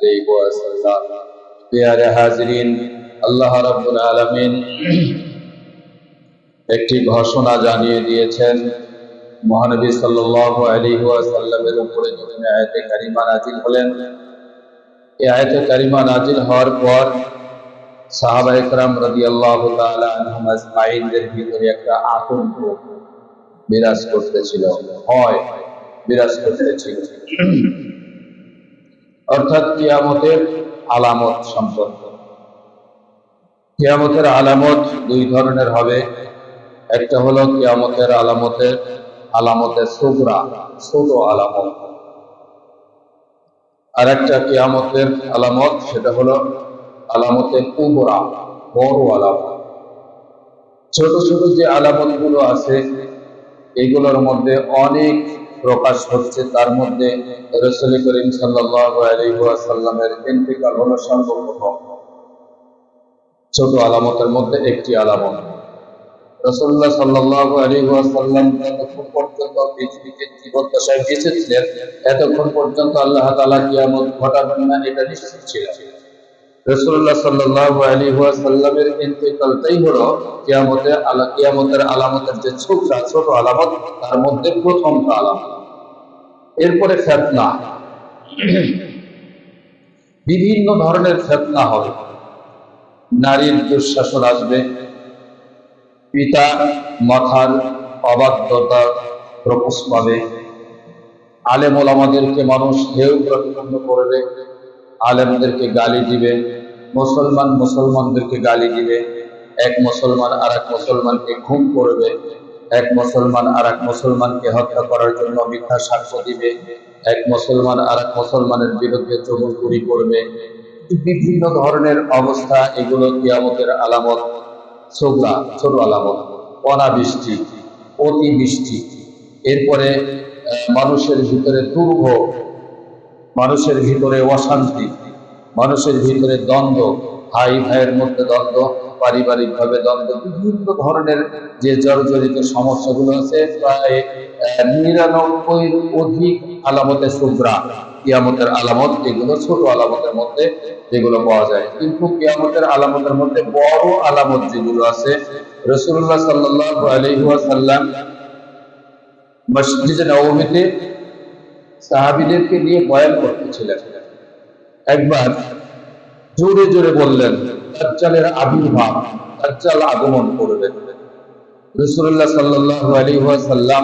আলাইহি ওয়াসাল্লাম। প্রিয় হাজিরিন, আল্লাহ রাব্বুল আলামিন একটি ঘোষণা জানিয়ে দিয়েছেন। মহানবী সাল্লাল্লাহু আলাইহি ওয়াসাল্লামের উপরে যখন আয়াতে কারিমা নাযিল হলেন, এই আয়াতে কারিমা নাযিল হওয়ার পর সাহাবায়ে কেরাম রাদিয়াল্লাহু তাআলা আনহুম আজমাইনদের ভিতরে একটা আতঙ্ক বিরাজ করতেছিল, ভয় বিরাজ করতেছিল, অর্থাৎ কিয়ামতের আলামত সম্পর্কে। কিয়ামতের আলামত দুই ধরনের হবে। একটা হলো কিয়ামতের আলামতে সুগরা, ছোট আলামত। আর একটা কিয়ামতের আলামত, সেটা হলো আলামতে কুবরা, বড় আলামত। ছোট ছোট যে আলামত গুলো আছে, এগুলোর মধ্যে অনেক প্রকাশ হচ্ছে। তার মধ্যে রাসূল করিম সাল্লাল্লাহু আলাইহি ওয়াসাল্লামের ইন্তেকাল হলো সর্বপ্রথম ছোট আলামতের মধ্যে একটি আলামত। রাসূলুল্লাহ সাল্লাল্লাহু আলাইহি ওয়াসাল্লাম যতক্ষণ পর্যন্ত পৃথিবীতে জীবদ্দশায় বেঁচে ছিলেন, এতক্ষণ পর্যন্ত আল্লাহ তাআলা কিয়ামত ঘটাবেন না, এটা নিশ্চিত ছিল। রাসূলুল্লাহ সাল্লাল্লাহু আলাইহি ওয়াসাল্লামের ইন্তেকালটাই হলো কিয়ামতের আলামতের যে ছোট আলামত, তার মধ্যে প্রথম আলামত। এরপরে ফিতনা, বিভিন্ন ধরনের ফিতনা হবে। নারীর দুঃশাসন আসবে, পিতা মাথার অবাধ্যতা প্রকাশ পাবে, আলেম ওলামাদেরকে মানুষ হেয় প্রতিপন্ন করবে, আলেমদেরকে গালি দিবে, মুসলমানদেরকে গালি দিবে, এক মুসলমান আর এক মুসলমানকে খুন করবে, এক মুসলমান আর এক মুসলমানকে হত্যা করার জন্য মিথ্যা সাক্ষ্য দিবে, এক মুসলমান আর এক মুসলমানের বিরুদ্ধে চুগলখড়ি করবে। বিভিন্ন ধরনের অবস্থা, এগুলো কিয়ামতের আলামত, সুগরা, ছোট আলামত। অনাবৃষ্টি, অতিবৃষ্টি, এরপরে মানুষের ভিতরে দুর্ভোগ, মানুষের ভিতরে অশান্তি, মানুষের ভিতরে দ্বন্দ্ব, ভাই ভাইয়ের মধ্যে দ্বন্দ্ব, পারিবারিক ভাবে দ্বন্দ্ব, বিভিন্ন ধরনের যে জর্জরিত সমস্যাগুলো আছে, প্রায় 99 অধিক আলামতে সুগরা, কিয়ামতের আলামত, এগুলো ছোট আলামতের মধ্যে যেগুলো পাওয়া যায়। কিন্তু কিয়ামতের আলামতের মধ্যে বড় আলামত যেগুলো আছে, রাসূলুল্লাহ সাল্লাল্লাহু আলাইহি ওয়াসাল্লাম মসজিদে নববীতে সাহাবীদেরকে নিয়ে বয়ান করতেছিলেন। একবার জোরে জোরে বললেন, দাজ্জালের আবির্ভাব, দাজ্জাল আগমন করবে। রাসূলুল্লাহ সাল্লাল্লাহু আলাইহি ওয়াসাল্লাম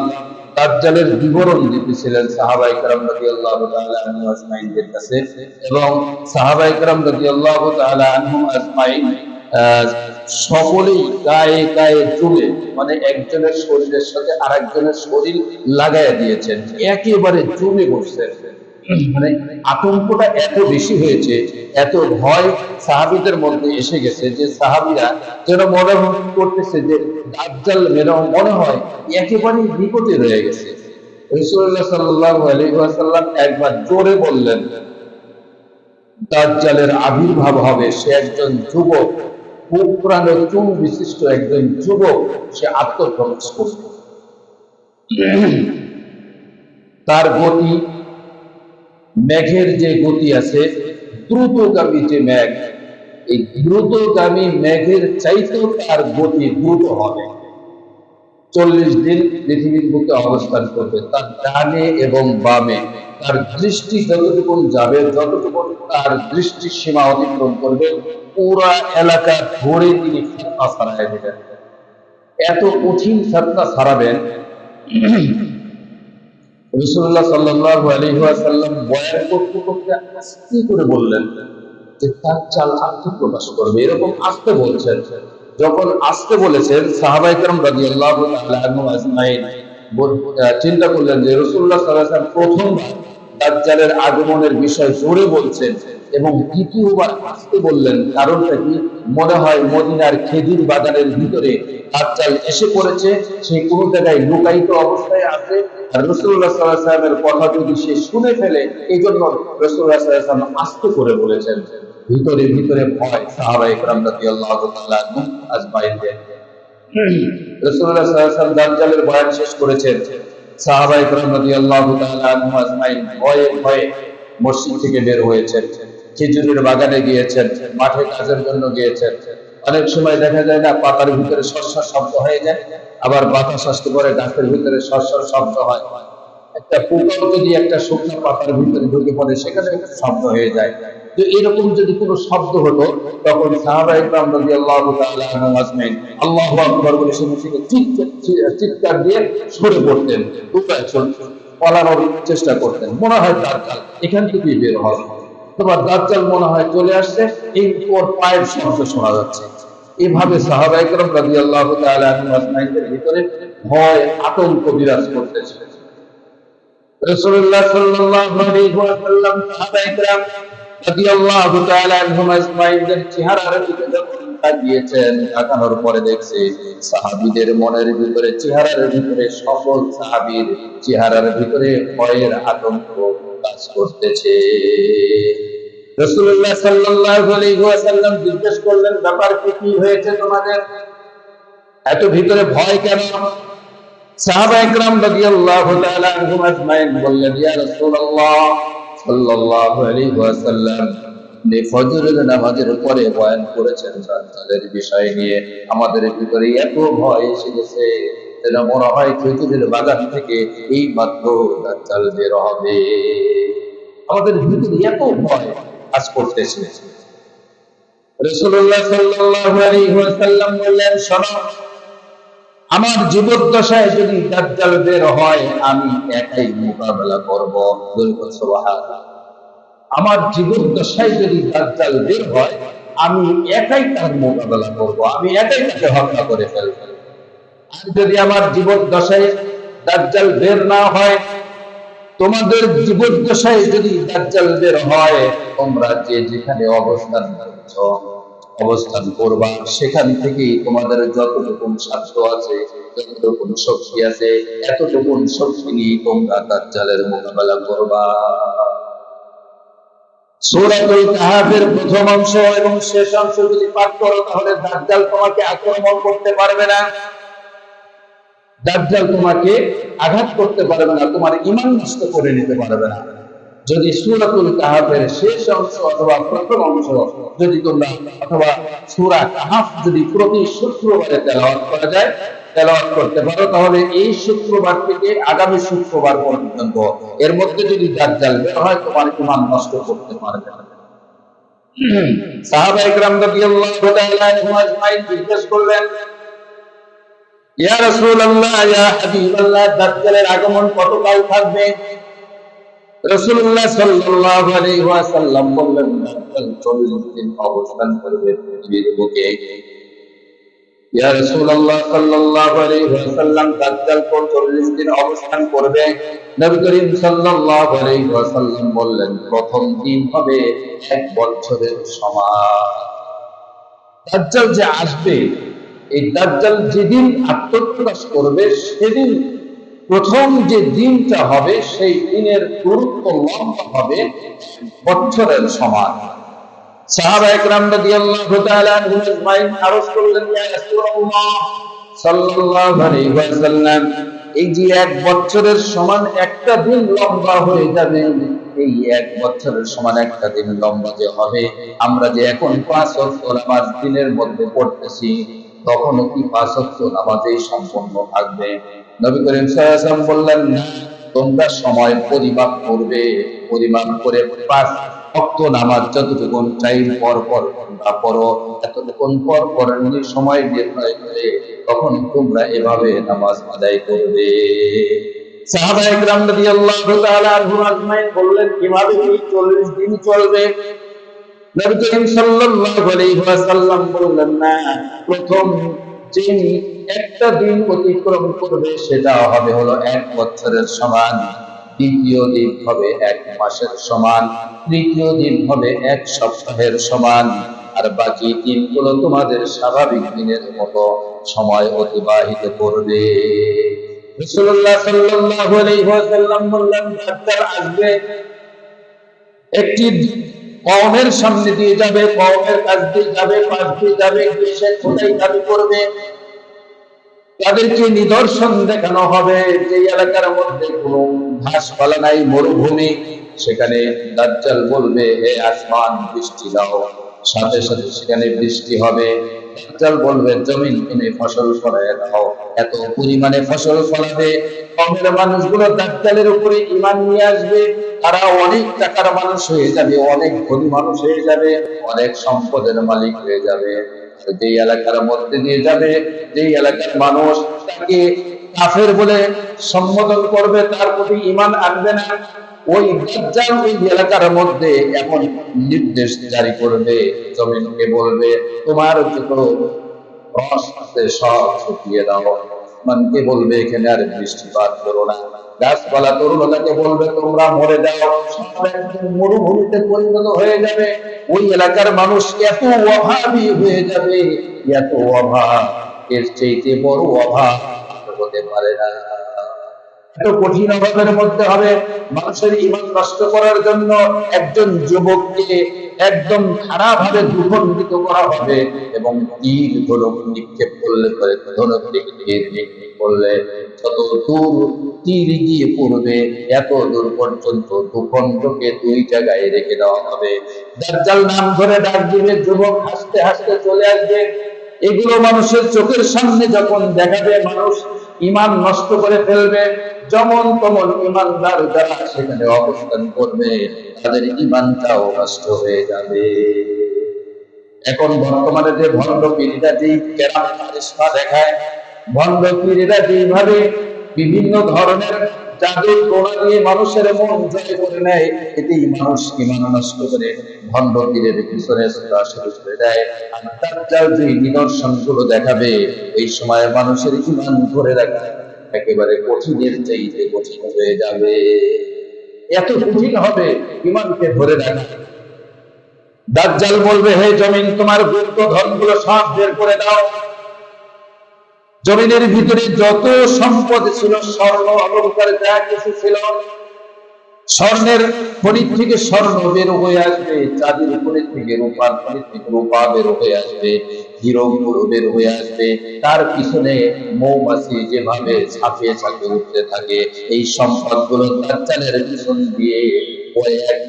দাজ্জালের বিবরণ দিতেছিলেন সাহাবায়ে কেরাম রাদিয়াল্লাহু তাআলা আনহুম আজমাইনদের কাছে, এবং সাহাবায়ে কেরাম রাদিয়াল্লাহু তাআলা আনহুম আজমাইন সকলেই গায়ে গায়ে চুলে, মানে একজনের শরীরের সাথে আরেকজনের শরীর লাগাইয়া দিয়েছেন, একেবারে জমে বসছেন। মানে আতঙ্কটা এত বেশি হয়েছে, এত ভয় সাহাবীদের মধ্যে এসে গেছে যে সাহাবীরা যেন মনে করতেছে যে দাজ্জাল মনে হয় একেবারে বিপদে রয়ে গেছে। রাসূলুল্লাহ সাল্লাল্লাহু আলাইহি ওয়াসাল্লাম একবার জোরে বললেন, দাজ্জালের আবির্ভাব হবে, সে একজন যুবক, কোকড়ানো চুল বিশিষ্ট একজন যুবক, সে আত্মপ্রকাশ করবে। তার গতি, মেঘের যে গতি আছে, দ্রুতগামী যে মেঘ, এই দ্রুতগামী মেঘের চাইতেও তার গতি দ্রুত হবে। 40 দিন পৃথিবীর বুকে অবস্থান করবে। তার ডানে এবং বামে তার দৃষ্টি যতটুকু যাবে, যতটুকু তার দৃষ্টি সীমা অতিক্রম করবে, পুরা এলাকা ধরে তিনি ফিতনা ছড়ায় দেবেন। এত কঠিন ফিতনা ছড়াবেন। রাসূলুল্লাহ সাল্লাল্লাহু আলাইহি ওয়াসাল্লাম বয়ান করতে করতে আস্তে করে বললেন যে দাজ্জাল আত্মপ্রকাশ করবে, এরকম আস্তে বলছেন। যখন আস্তে বলেছেন, সাহাবায়ে কেরাম রাদিয়াল্লাহু তাআলা আনহুম আজমাইন চিন্তা করলেন যে রাসূলুল্লাহ সাল্লাল্লাহু আলাইহি ওয়াসাল্লাম প্রথমবার দাজ্জালের আগমনের বিষয় জোরে বলছেন এবং দ্বিতীয়বার আস্তে বললেন। কারণটা কি? মনে হয় মদিনার খেজুর বাগানের ভিতরে দাজ্জাল এসে পড়েছে, সে কোনো জায়গায় লুকায়িত অবস্থায় আছে, আর রাসূলুল্লাহ সাল্লাল্লাহু আলাইহি ওয়াসাল্লামের কথা যদি সে শুনে ফেলে, এই জন্য রাসূলুল্লাহ সাল্লাল্লাহু আলাইহি ওয়াসাল্লাম আস্তে করে বলেছেন। ভিতরে ভিতরে ভয় সাহাবায়ে কেরাম রাদিয়াল্লাহু তাআলা আনহুম আজমাইনদের। রাসূলুল্লাহ সাল্লাল্লাহু আলাইহি ওয়াসাল্লাম দাজ্জালের বয়ান শেষ করেছেন। সাহাবায়ে কেরাম রাদিয়াল্লাহু তাআলা আনহুম আজমাইন ভয়ে ভয়ে মসজিদ থেকে বের হয়েছেন। খেজুরের বাগানে গিয়েছেন, মাঠে কাজের জন্য গিয়েছেন। অনেক সময় দেখা যায় না, পাতার ভিতরে সরসর শব্দ হয়ে যায়, আবার বাতাস আসতে পরে গাছের ভিতরে সরসর শব্দ হয়। একটা পোকাও যদি একটা শুকনো পাতার ভিতরে ঢুকে পড়ে, সেখানে একটা শব্দ হয়ে যায়। তো এরকম যদি কোনো শব্দ হতো, তখন সাহাবায়ে কেরাম রাদিয়াল্লাহু তাআলা আনহুম আজমাইন আল্লাহু আকবার বলে সেখান থেকে চিৎকার দিয়ে সরে পড়তেন, পালানোর চেষ্টা করতেন। মনে হয় দাজ্জাল এখান থেকেই বের হবে, তোমার দাজ্জাল মনে হয় চলে আসছে, এই ওর পায়ের শব্দ শোনা যাচ্ছে। এভাবে সাহাবায়ে কেরাম রাদিয়াল্লাহু তাআলা আনহুম আজমাইনদের ভিতরে ভয় আতঙ্ক বিরাজ করতেছে। রাসূলুল্লাহ সাল্লাল্লাহু আলাইহি ওয়াসাল্লাম সাহাবায়ে কেরাম রাদিয়াল্লাহু তাআলা আনহুম আজমাইনদের চেহারার দিকে যখন তাকিয়েছেন, তাকানোর পরে দেখছে সাহাবীদের মনের ভিতরে, চেহারার ভিতরে, সকল সাহাবীর চেহারার ভিতরে ভয়ের আতঙ্ক কাজ করতেছে। রাসূলুল্লাহ সাল্লাল্লাহু আলাইহি ওয়াসাল্লাম জিজ্ঞেস করলেন, ব্যাপার কি হয়েছে তোমাদের, এত ভিতরে ভয় কেন? সাহাবায়ে কেরাম রাদিয়াল্লাহু তাআলা আনহুম আজমাইন বললেন, ইয়া রাসূলুল্লাহ সাল্লাল্লাহু আলাইহি ওয়াসাল্লাম, আপনি ফজরের নামাজের পরে বয়ান করেছেন দাজ্জালের বিষয় নিয়ে, আমাদের ভিতরে এত ভয় এসে গেছে যেন মনে হয় খেজুরের বাগান থেকে এই মাত্র দাজ্জাল বের হবে। আমাদের ভিতরে এত ভয় কাজ করতেছে। রাসূলুল্লাহ সাল্লাল্লাহু আলাইহি ওয়াসাল্লাম বললেন, শোনো, আমার জীবদ্দশায় যদি দাজ্জাল বের হয়, আমি একাই মোকাবেলা করব। সুবহানাল্লাহ। আমার জীবদ্দশায় যদি দাজ্জাল বের হয়, আমি একাই তার মোকাবেলা করব, আমি একাই তাকে হত্যা করে ফেলব। আর যদি আমার জীবদ্দশায় দাজ্জাল বের না হয়, তোমাদের জীবদ্দশায় যদি দাজ্জাল বের হয়, তোমরা যে যেখানে অবস্থান করবা, সেখান থেকেই তোমাদের যতটুকু সাধ্য আছে, যতটুকু শক্তি আছে, এতটুকু শক্তি নিয়ে তোমরা দাজ্জালের মোকাবেলা করবা। সূরাতুল কাহাফের প্রথম অংশ এবং শেষ অংশ যদি পাঠ করো, তাহলে দাজ্জাল তোমাকে আক্রমণ করতে পারবে না, দাজ্জাল তোমাকে আঘাত করতে পারবে না, তোমার ঈমান নষ্ট করে নিতে পারবে না। যদি সূরাতুল কাহাফের শেষ অংশ অথবা প্রথম অংশ যদি তোমরা, অথবা সূরা কাহাফ যদি প্রতি শুক্রবারে তেলাওয়াত করা যায়, তেলাওয়াত করতে পারো, তাহলে এই শুক্রবার থেকে আগামী শুক্রবার পর্যন্ত এর মধ্যে যদি দাজ্জাল বের হয়, তোমার ঈমান নষ্ট করতে পারবে না। সাহাবায়ে কেরাম রাদিয়াল্লাহু তাআলা আনহুম আজমাইন জিজ্ঞেস করলেন, ইয়া রাসূলুল্লাহ, ইয়া হাবিবাল্লাহ, দাজ্জালের আগমন কতকাল থাকবে? রাসূলুল্লাহ সাল্লাল্লাহু আলাইহি ওয়াসাল্লাম বললেন, দাজ্জাল 40 দিন অবস্থান করবে পৃথিবীর বুকে। ইয়া রাসূলুল্লাহ সাল্লাল্লাহু আলাইহি ওয়াসাল্লাম, দাজ্জাল 40 দিন অবস্থান করবে। নবী করিম সাল্লাল্লাহু আলাইহি ওয়াসাল্লাম বললেন, প্রথম দিন হবে 1 বছরের সমান। দাজ্জাল যে আসবে, এই দাজ্জাল যেদিন আত্মপ্রকাশ করবে, সেদিন প্রথম যে দিনটা হবে, সেই দিনের গুরুত্ব লম্বা হবে বছরের সমান। সাহাবায়ে কেরাম রাদিয়াল্লাহু তাআলা আনহুম আজমাইন আরজ করলেন, ইয়া রাসূলুল্লাহ সাল্লাল্লাহু আলাইহি ওয়াসাল্লাম, এই যে 1 বছরের সমান একটা দিন লম্বা হয়ে যাবে, এই 1 বছরের সমান একটা দিন লম্বা যে হবে, আমরা যে এখন 5 ওয়াক্ত নামাজ দিনের মধ্যে পড়তেছি, তখনও কি 5 ওয়াক্ত নামাজেই সম্পন্ন থাকবে? নবী করিম সাল্লাল্লাহু আলাইহি ওয়াসাল্লাম বললেন, না, তোমরা সময় পরিমাপ করবে, পরিমাপ করে 5 ওয়াক্ত নামাজ যতটুকু টাইম পর পর তোমরা পড়ো, এতটুকু পর পর সময় নির্ণয় করে তখন তোমরা এভাবে নামাজ আদায় করবে। সাহাবায়ে কেরাম রাদিয়াল্লাহু তাআলা আনহুম আজমাইন বললেন, কিভাবে কি 40 দিন চলবে? নবী করিম সাল্লাল্লাহু আলাইহি ওয়াসাল্লাম বললেন, না, প্রথম যে একটা দিন অতিক্রম করবে, সেটা হবে হলো 1 বছরের সমান, দ্বিতীয় দিন হবে 1 মাসের সমান, তৃতীয় দিন হবে 1 সপ্তাহের সমান, আর বাকি দিনগুলো তোমাদের স্বাভাবিক দিনের মতো সময় অতিবাহিত করবে। রাসূলুল্লাহ সাল্লাল্লাহু আলাইহি ওয়াসাল্লাম বললেন, দাজ্জাল আসবে, একটি কওমের সামনে দিয়ে যাবে, কওমের কাছ দিয়ে যাবে, পাশ দিয়ে যাবে, সে খোদাই দাবি করবে, তাদেরকে নিদর্শন দেখানো হবে যে এলাকার মধ্যে কোনো ঘাসপালা নাই, মরুভূমি, সেখানে দাজ্জাল বলবে, হে আসমান বৃষ্টি দাও, সাথে সাথে সেখানে বৃষ্টি হবে। দাজ্জাল বলবে, জমিন তুমি ফসল ফলায় দাও, এত পরিমাণে ফসল ফলাবে, কমের মানুষগুলো দাজ্জালের উপরে ঈমান নিয়ে আসবে, তারা অনেক টাকার মানুষ হয়ে যাবে, অনেক ধনী মানুষ হয়ে যাবে, অনেক সম্পদের মালিক হয়ে যাবে। যেই এলাকার মধ্যে দিয়ে যাবে, যেই এলাকার মানুষ তাকে কাফের বলে সম্বোধন করবে, তার প্রতি ঈমান আনবে না, ওই দাজ্জাল ওই এলাকার মধ্যে এমন নির্দেশ জারি করবে, জমিনকে বলবে, তোমার যত রস আছে সব শুকিয়ে দাও। আসমানকে বলবে, এখানে আর বৃষ্টিপাত করো না। গাছপালা তরুলতাকে বলবে, তোমরা মরে যাও, সব একদম মরুভূমিতে পরিণত হয়ে যাবে। ওই এলাকার মানুষ এত অভাবী হয়ে যাবে, এত অভাব, এর চাইতে বড় অভাব হতে পারে না। এত কঠিন অভাবের মধ্যে হবে। মানুষের ঈমান নষ্ট করার জন্য একজন যুবককে একদম খারাপ ভাবে দুর্গন্ধিত করা হবে, এবং তীর ধনুক নিক্ষেপ করলে পরে ধনুক তীর নিক্ষেপ করলে যত দূর তীর গিয়ে পড়বে, এত দূর পর্যন্ত দুখণ্ডকে দুই জায়গায় রেখে দেওয়া হবে। দাজ্জাল নাম ধরে ডাক দিবে, যুবক হাসতে হাসতে চলে আসবে। এগুলো মানুষের চোখের সামনে যখন দেখাবে, মানুষ ঈমান নষ্ট করে ফেলবে। যেমন তেমন ঈমানদার যারা সেখানে অবস্থান করবে, তাদের ঈমানটাও নষ্ট হয়ে যাবে। এখন বর্তমানে যে ভণ্ড পীররা যেই কেরাম কারিশমা দেখায়, ভণ্ড পীররা যেইভাবে বিভিন্ন ধরনের জাদু টোনা দিয়ে মানুষের মন জয় করে নেয়, এতেই মানুষ ঈমান নষ্ট করে ভণ্ড পীরের পিছনে ছোটা শুরু করে দেয়। আর দাজ্জাল যে নিদর্শনগুলো দেখাবে, এই সময় মানুষের ঈমান ধরে রাখা একেবারে কঠিনের চাইতে কঠিন হয়ে যাবে। এত কঠিন হবে ঈমানকে ধরে রাখা। দাজ্জাল বলবে, হে জমিন, তোমার গুপ্ত ধনগুলো সব বের করে দাও। জমিনের ভিতরে যত সম্পদ ছিল, স্বর্ণ অলংকার যা কিছু ছিল, স্বর্ণের খনি থেকে স্বর্ণ বের হয়ে আসবে, চাঁদের খনি থেকে রূপার খনি থেকে রূপা বের হয়ে আসবে, হীরকগুলো বের হয়ে আসবে। তার পিছনে মৌমাছি যেভাবে ঝাঁপিয়ে ঝাঁপিয়ে উঠতে থাকে, এই সম্পদগুলো দাজ্জালের পিছন দিয়ে কয়েক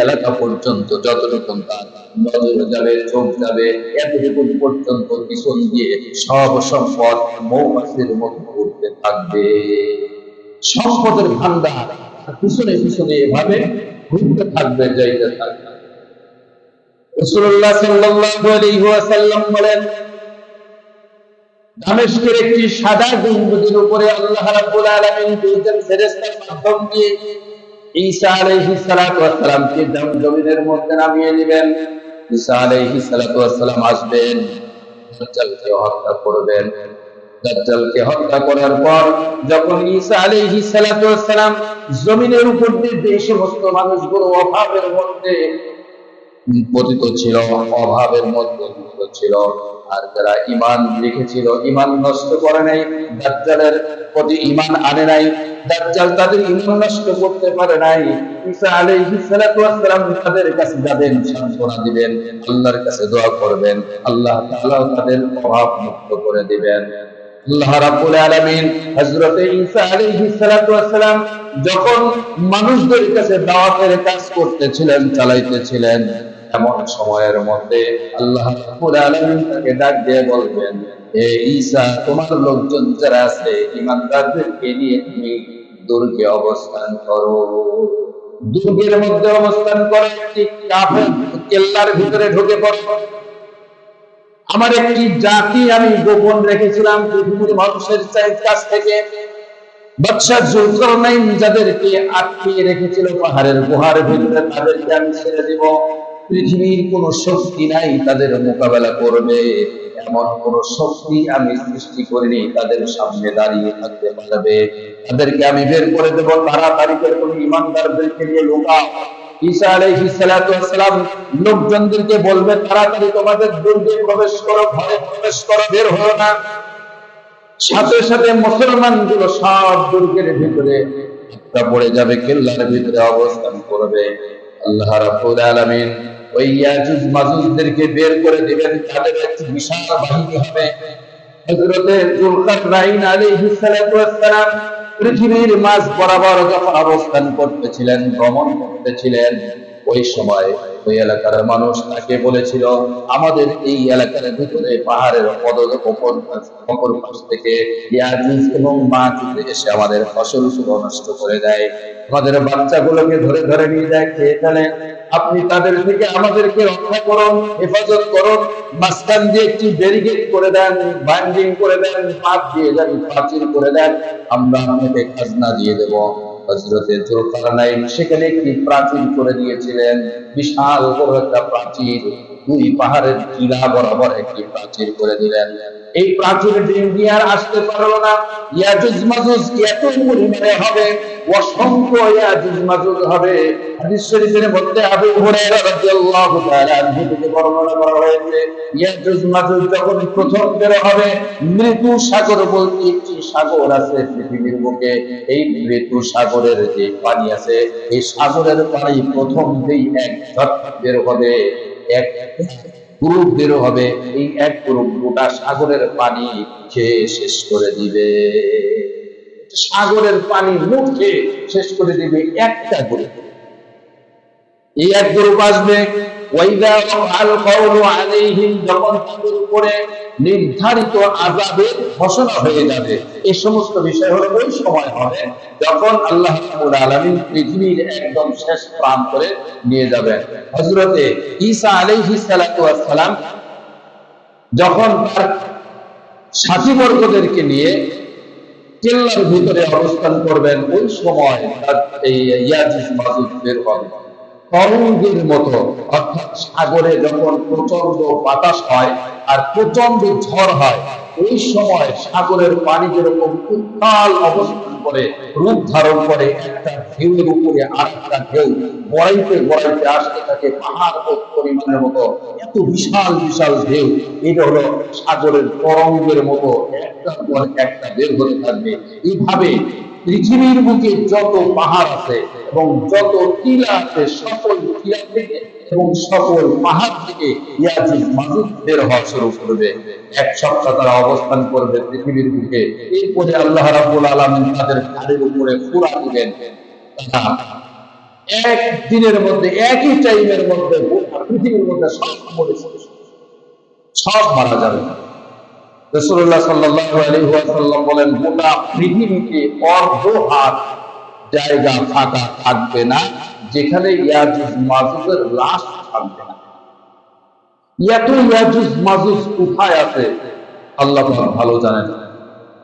এলাকা পর্যন্ত যতটুকু তার নজর যাবে, চোখ যাবে, এতটুকু পর্যন্ত পিছন দিয়ে সব সম্পদ মৌমাছির মতো উঠতে থাকবে। সম্পদের ভান্ডার পিছনে পিছনে এভাবে ঘুরতে থাকবে, যাইতে থাকবে। রাসূলুল্লাহ সাল্লাল্লাহু আলাইহি ওয়াসাল্লাম বলেন, দামেস্কের একটি সাদা গম্বুজের উপরে আল্লাহ রাব্বুল আলামিন দুইজন ফেরেশতার মাধ্যম দিয়ে ঈসা আলাইহিস সালাতু ওয়াস সালামকে জমিনের মধ্যে নামিয়ে দিবেন। ঈসা আলাইহিস সালাতু ওয়াস সালাম আসবেন, দাজ্জালকে হত্যা করবেন। দাজ্জালকে হত্যা করার পর যখন ঈসা আলাইহিস সালাতু ওয়াস সালাম জমিনের উপর দিয়ে যে সমস্ত মানুষগুলো অভাবের মধ্যে পতিত ছিল, অভাবের মধ্যে লিপ্ত ছিল, আর যারা ঈমান রেখেছিল, ঈমান নষ্ট করে নাই, দাজ্জালের প্রতি ঈমান আনে নাই, দাজ্জাল তাদের ঈমান নষ্ট করতে পারে নাই, ঈসা আলাইহিস সালাতু ওয়াস সালাম তাদের কাছে যাবেন, সান্ত্বনা দিবেন, আল্লাহর কাছে দোয়া করবেন, আল্লাহ তাআলা তাদের অভাব মুক্ত করে দিবেন। আল্লাহ রাব্বুল আলামিন হযরত ঈসা আলাইহিস সালাতু ওয়াস সালাম যখন মানুষদের কাছে দাওয়াতের কাজ করতেছিলেন, চালাইতেছিলেন, এমন সময়ের মধ্যে আল্লাহ রাব্বুল আলামিন তাকে ডাক দিয়ে বলবেন, হে ঈসা, তোমার লোকজন যারা আছে ঈমানদারদেরকে নিয়ে তুমি দুর্গে অবস্থান করো। দুর্গের মধ্যে অবস্থান করে একটি কাফের কেল্লার ভিতরে ঢুকে পড়ো। আমার একটি জাতি আমি গোপন রেখেছিলাম পৃথিবীর মানুষের কাছ থেকে, বাদশা যুলকারনাইন যাদেরকে আটকিয়ে রেখেছিল পাহাড়ের গুহার ভিতরে, তাদেরকে আমি ছেড়ে দিব। পৃথিবীর কোন শক্তি নাই তাদের মোকাবেলা করবে, এমন কোন শক্তি আমি সৃষ্টি করিনি তাদের সামনে দাঁড়িয়ে থাকতে পারবে। তাদেরকে আমি বের করে দেব, তাড়াতাড়ি করে কোন ঈমানদারদেরকে নিয়ে লুকাও। ঈসা আলাইহিস সালাতু ওয়াস সালাম লোকজনদেরকে বলবে, তাড়াতাড়ি তোমাদের দুর্গে প্রবেশ করো, ঘরে প্রবেশ করো, বের হও না। সাথে সাথে মুসলমানগুলো সব দুর্গের ভিতরে পড়ে যাবে, কেল্লার ভিতরে অবস্থান করবে। আল্লাহ রাব্বুল আলামিন ওই ইয়াজুজ মাজুজদেরকে বের করে দিবেন, তাদের একটি বিশাল বাহিনী হবে। হযরতে যুলকারনাইন আলাইহিস সালাতু ওয়াস সালাম পৃথিবীর মাঝ বরাবর যখন অবস্থান করতেছিলেন, ভ্রমণ করতেছিলেন, ওই সময় ওই এলাকার মানুষ তাকে বলেছিল, আমাদের এই এলাকার ভিতরে পাহাড়ের অপর পাশ থেকে ইয়াজুজ এবং মাজুজ এসে আমাদের ফসলগুলো নষ্ট করে দেয়, আমাদের বাচ্চাগুলোকে ধরে ধরে নিয়ে যায়, খেয়ে ফেলে। আপনি তাদের থেকে আমাদেরকে রক্ষা করুন, হেফাজত করুন, মাঝখান দিয়ে একটি ব্যারিকেড করে দেন, বাইন্ডিং করে দেন, পাত দিয়ে দেন, প্রাচীর করে দেন, আমরা আপনাকে খাজনা দিয়ে দেব। হযরতে যুলকারনাইন সেখানে একটি প্রাচীর করে দিয়েছিলেন, বিশাল বড় একটা প্রাচীর, দুই পাহাড়ের টিলা বরাবর একটি প্রাচীর করে দিলেন। এই প্রাচীর ডিঙ্গি আর আসতে পারলো না। ইয়াজুজ মাজুজ এত পরিমাণে হবে, অসংখ্য ইয়াজুজ মাজুজ হবে। হাদিস শরীফের মধ্যে আবু হুরায়রা রাদিয়াল্লাহু তাআলা আনহু থেকে বর্ণনা করা হয়েছে, ইয়াজুজ মাজুজ যখন প্রথম বের হবে, মৃত্যু সাগর বলতে একটি সাগর আছে পৃথিবীর বুকে। এই মৃত্যু সাগরের যে পানি আছে, এই সাগরের পানি প্রথম যেই এক ঝট বের হবে, এক গ্রুপ বের হবে, এই এক গ্রুপ গোটা সাগরের পানি খেয়ে শেষ করে দিবে। সাগরের পানি মুখ খেয়ে শেষ করে দিবে একটা গ্রুপ। এই এক গ্রুপ আসবে, ওয়াইদা আল কওলু আলাইহিম, যখন তাদের উপরে নির্ধারিত আযাবের ঘোষণা হয়ে যাবে। এই সমস্ত বিষয় হলো ওই সময় হবে যখন আল্লাহ রাব্বুল আলামিন পৃথিবীর একদম শেষ প্রান্তরে নিয়ে যাবেন। হযরতে ঈসা আলাইহিস সালাতু ওয়াস সালাম যখন তার সাথীবর্গদেরকে নিয়ে কেল্লার ভিতরে অবস্থান করবেন, ওই সময় এই ইয়াজুজ মাজুজ বের হবে তরঙ্গের মতো। অর্থাৎ সাগরে যখন প্রচন্ড বাতাস হয় আর প্রচন্ড ঝড় হয়, ওই সময় সাগরের পানি যেরকম উত্তাল অবস্থান করে, রূপ ধারণ করে, একটা ঢেউয়ের উপরে আরেকটা ঢেউ বড়াইতে বড়াইতে আসতে থাকে পাহাড় পরিমাণের মতো, এত বিশাল বিশাল ঢেউ। এটা হলো সাগরের তরঙ্গের মতো, একটার পর একটা বের হতে থাকবে। এইভাবে পৃথিবীর বুকে যত পাহাড় আছে এবং যত টিলা আছে, সকল টিলা থেকে এবং সকল পাহাড় থেকে ইয়াজুজ মাজুজ বের হওয়া শুরু করবে। এক সপ্তাহ তারা অবস্থান করবে পৃথিবীর বুকে। এরপরে আল্লাহ রাব্বুল আলামিন তাদের ঘাড়ের উপরে ফুরা দিবেন। তারা এক দিনের মধ্যে, একই টাইমের মধ্যে গোটা পৃথিবীর মধ্যে সব মরে যাবে, সব মারা যাবে। রাসূলুল্লাহ সাল্লাল্লাহু আলাইহি ওয়াসাল্লাম বলেন, গোটা পৃথিবীতে অর্ধ হাত জায়গা ফাঁকা থাকবে না যেখানে ইয়াজুজ মাজুজের লাশ থাকবে না। এত ইয়াজুজ মাজুজ কোথায় আছে আল্লাহ পাক ভালো জানেন।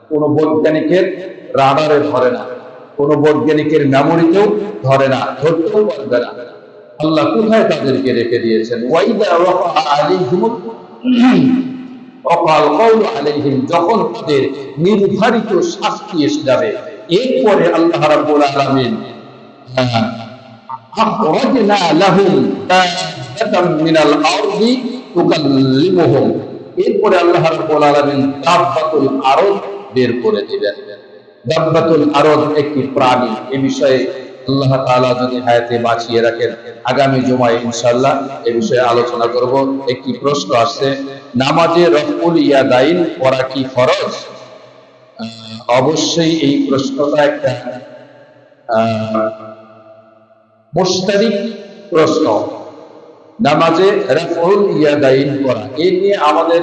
কোন বৈজ্ঞানিকের রাডারে ধরে না, কোন বৈজ্ঞানিকের মেমোরিতেও ধরে না, ধরতেও পারবে না। আল্লাহ কোথায় তাদেরকে রেখে দিয়েছেন। ওয়াইদা ওয়াকা আলাইহিম ওয়াকাল কওলু আলাইহিম, যখন তাদের নির্ধারিত শাস্তি এসে যাবে, এরপরে আল্লাহ রাব্বুল আলামিন আখরাজনা লাহুম দাব্বাতাম মিনাল আরদি তুকাল্লিমুহুম, এরপরে আল্লাহ রাব্বুল আলামিন দাব্বাতুল আরদ বের করে দিবেন। দাব্বাতুল আরদ একটি প্রাণী। এই বিষয়ে আল্লাহ তাআলা যদি হায়াতে বাঁচিয়ে রাখেন, আগামী জুমায় ইনশাআল্লাহ এই বিষয়ে আলোচনা করব। একটি প্রশ্ন আসছে, নামাজে রফউল ইয়াদাইন পড়া কি ফরজ? অবশ্যই এই প্রশ্নটা একটা মুশতারিক প্রশ্ন। নামাজে রফউল ইয়াদাইন করা, এই নিয়ে আমাদের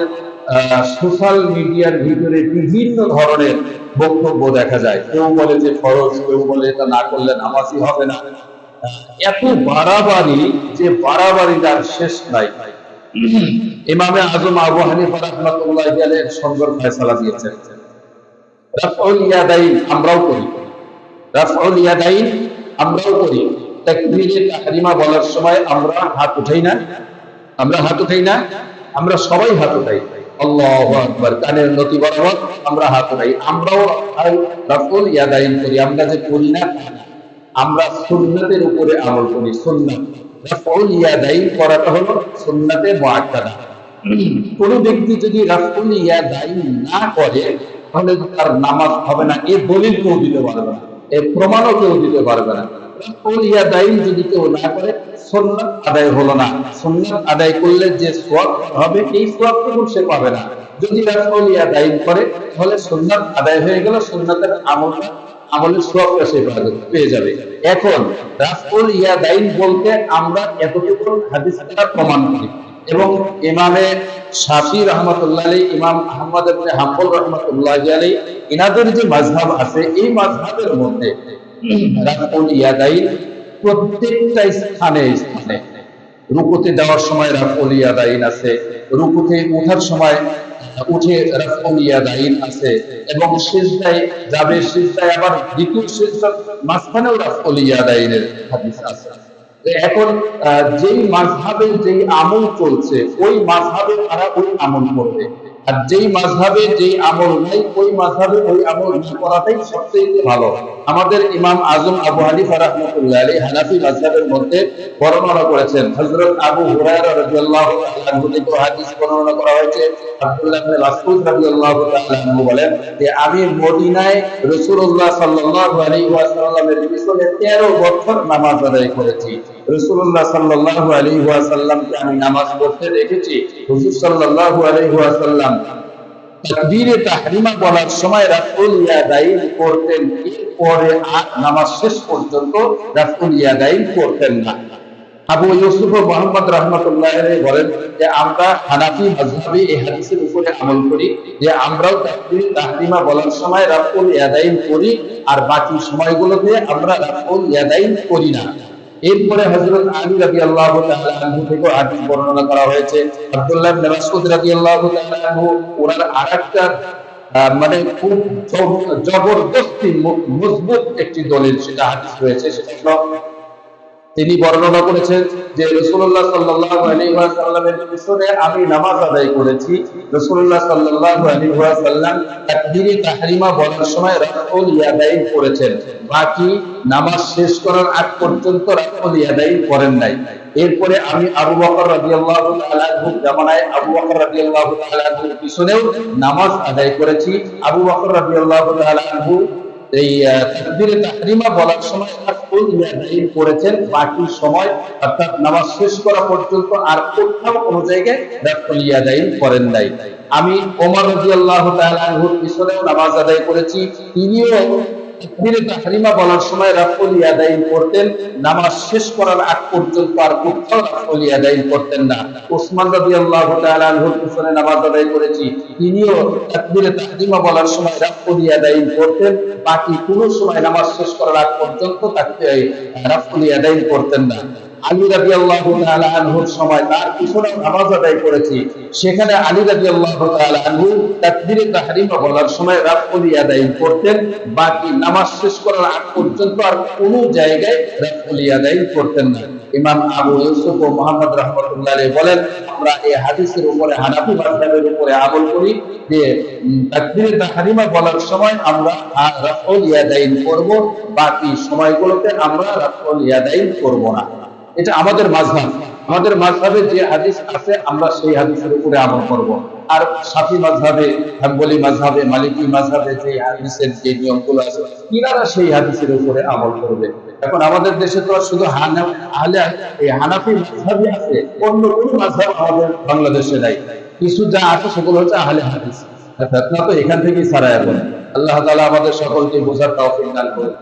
সোশ্যাল মিডিয়ার ভিতরে বিভিন্ন ধরনের বক্তব্য দেখা যায়। কেউ বলে যে ফরজ, কেউ বলে এটা না করলে নামাজই হবে না। এত বাড়াবাড়ি যে বাড়াবাড়িটার শেষ নাই। ইমামে আজম আবু হানিফা রাহমাতুল্লাহি আলাইহি সুন্দর ফয়সালা দিয়েছেন। রাফউল ইয়াদাইন আমরাও করি, রাফউল ইয়াদাইন আমরাও করি। তাকবীরে তাহরিমা বলার সময় আমরা হাত উঠাই না, আমরা হাত উঠাই না, আমরা সবাই হাত উঠাই। আল্লাহু আকবার, কানের নতি বরাবর আমরা হাত উঠাই। আমরাও রাফউল ইয়াদাইন করি। আমরা যে করি না, আমরা সুন্নাতের উপরে আমল করি। সুন্নাত রাফউল ইয়াদাইন করাটা হলো সুন্নাতে মুআক্কাদা। কোন ব্যক্তি যদি রাফউল ইয়াদাইন না করে তাহলে তার নামাজ হবে না। এই দলিল কেউ দিতে পারবে না, এই প্রমাণও কেউ দিতে পারবে না। রাফউল ইয়াদাইন যদি কেউ না করে, সুন্নাত আদায় হলো না। সুন্নাত আদায় করলে যে সওয়াব হবে, এই সওয়াবটুকু সে পাবে না। যদি রাফউল ইয়াদাইন করে তাহলে সুন্নাত আদায় হয়ে গেল, সুন্নাতের আমলটা আমলের সওয়াবটা সে পেয়ে যাবে। এখন রাফউল ইয়াদাইন বলতে আমরা এতটুকু হাদিস দ্বারা প্রমাণ করি, এবং ইমামে শাফি রাহমাতুল্লাহ আলাইহি, ইমাম আহমদ ইবনে হাম্বল রাহমাতুল্লাহ আলাইহি, ইনাদের যে মাযহাব আছে, এই মাযহাবের মধ্যে রাফউল ইয়াদাইন প্রত্যেকটা স্থানে স্থানে, রুকুতে দেওয়ার সময় রাফউল ইয়াদাইন আছে, রুকুতে ওঠার সময় উঠে রাফউল ইয়াদাইন আছে, এবং সিজদায় যাবে, সিজদায় আবার দ্বিতীয় সিজদার মাঝখানেও রাফউল ইয়াদাইনের হাদিস আছে। এখন যেই মাযহাবের যেই আমল চলছে, ওই মাযহাবে তারা ওই আমল করবে, আর যেই মাযহাবে যেই আমল নাই, ওই মাযহাবে ওই আমল না করাটাই সবচেয়ে ভালো। আমাদের ইমাম আজম আবু হানিফা রাহমাতুল্লাহ আলাইহি হানাফি মাযহাবের মধ্যে বর্ণনা করেছেন, হযরত আবু হুরায়রা রাদিয়াল্লাহু তাআলা আনহু থেকে হাদিস বর্ণনা করা হয়েছে। আব্দুল্লাহ ইবনে মাসউদ রাদিয়াল্লাহু তাআলা আনহু বলেন যে আমি মদিনায় রাসূলুল্লাহ সাল্লাল্লাহু আলাইহি ওয়াসাল্লামের পিছনে 13 বছর নামাজ আদায় করেছি। রাসূলুল্লাহ সাল্লাল্লাহু আলাইহি ওয়াসাল্লামকে আমি নামাজ পড়তে দেখেছি। হুজুর সাল্লাল্লাহু আলাইহি ওয়াসাল্লাম তাকবীরে তাহরিমা বলার সময় রাফউল ইয়াদাইন করতেন, এরপরে আর নামাজ শেষ পর্যন্ত রাফউল ইয়াদাইন করতেন না। আবু ইউসুফ মুহাম্মদ রাহমাতুল্লাহ আলাইহি বলেন যে আমরা হানাফি মাযহাবে এই হাদিসের উপরে আমল করি, যে আমরাও তাকবীর তাহরিমা বলার সময় রাফউল ইয়াদাইন করি, আর বাকি সময়গুলোতে আমরা রাফউল ইয়াদাইন করি না। এরপরে হযরত আলী রাদিয়াল্লাহু তাআলা আনহু থেকে হাদিস বর্ণনা করা হয়েছে। আব্দুল্লাহ ইবনে মাসউদ রাদিয়াল্লাহু তাআলা আনহু ওনার আরেকটা মানে খুব জবরদস্তি মজবুত একটি দলিল, সেটা হাদিস রয়েছে, সেটা হলো তিনি বর্ণনা করেছেন যে রাসূলুল্লাহ সাল্লাল্লাহু আলাইহি ওয়াসাল্লামের পিছনে আমি নামাজ আদায় করেছি। রাসূলুল্লাহ সাল্লাল্লাহু আলাইহি ওয়াসাল্লাম তাকবীরে তাহরিমা বলার সময় রাফউল ইয়াদাইন করেছেন, বাকি নামাজ শেষ করার আগ পর্যন্ত রাফউল ইয়াদাইন করেন নাই। এরপরে আমি আবু বকর রাদিয়াল্লাহু তাআলা আনহু জামানায় আবু বকর রাদিয়াল্লাহু তাআলা আনহুর পিছনেও নামাজ আদায় করেছি। আবু বকর রাদিয়াল্লাহু তাআলা আনহু এই তাকবীরে তাহরিমা বলার সময় রাফউল ইয়াদাইন করেছেন, বাকি সময় অর্থাৎ নামাজ শেষ করা পর্যন্ত আর কোথাও কোনো জায়গায় রাফউল ইয়াদাইন করেন নাই। আমি ওমর রাদিয়াল্লাহু তাআলা আনহুর পিছনেও নামাজ আদায় করেছি, তিনিও তাকবীরে তাহরিমা বলার সময় রাফউল ইয়াদাইন করতেন, নামাজ শেষ করার আগ পর্যন্ত আর কোথাও রাফউল ইয়াদাইন করতেন না। ওসমান রাদিয়াল্লাহু তাআলা আনহুর পিছনে নামাজ আদায় করেছি, তিনিও তাকবীরে তাহরিমা বলার সময় রাফউল ইয়াদাইন করতেন, বাকি কোনো সময় নামাজ শেষ করার আগ পর্যন্ত রাফউল ইয়াদাইন করতেন না। আলী রাদিয়াল্লাহু তাআলা আনহুর সময় তার পিছনে নামাজ আদায় করেছি, সেখানে আলী রাদিয়াল্লাহু তাআলা আনহু তাকবীরে তাহরিমা বলার সময় রাফউল ইয়াদাইন করতেন, বাকি নামাজ শেষ করার আগ পর্যন্ত আর কোনো জায়গায় রাফউল ইয়াদাইন করতেন না। ইমাম আবু ইউসুফ ও মুহাম্মদ রাহমাতুল্লাহ আলাইহি বলেন আমরা এই হাদিসের উপরে হানাফি মাযহাবের উপরে আমল করি যে তাকবীরে তাহরিমা বলার সময় আমরা রাফউল ইয়াদাইন করব, বাকি সময়গুলোতে আমরা রাফউল ইয়াদাইন করব না। এটা আমাদের মাযহাব, আমাদের মাযহাবে যে হাদিস আছে আমরা সেই হাদিসের উপরে আমল করব। আর শাফি মাযহাবে, হাম্বলি মাযহাবে, মালিকি মাযহাবে যে হাদিসের যে নিয়মগুলো আছে, ইনারা সেই হাদিসের উপরে আমল করবে। এখন আমাদের দেশে তো শুধু হানাফি মাযহাবই আছে, অন্য কোনো মাযহাব আমাদের বাংলাদেশে নাই। কিছু যা আছে সেগুলো হচ্ছে আহলে হাদিস, ফিতনা তো এখান থেকেই ছাড়া। এখন আল্লাহ তাআলা আমাদের সকলকে বোঝার তৌফিক দান করুন।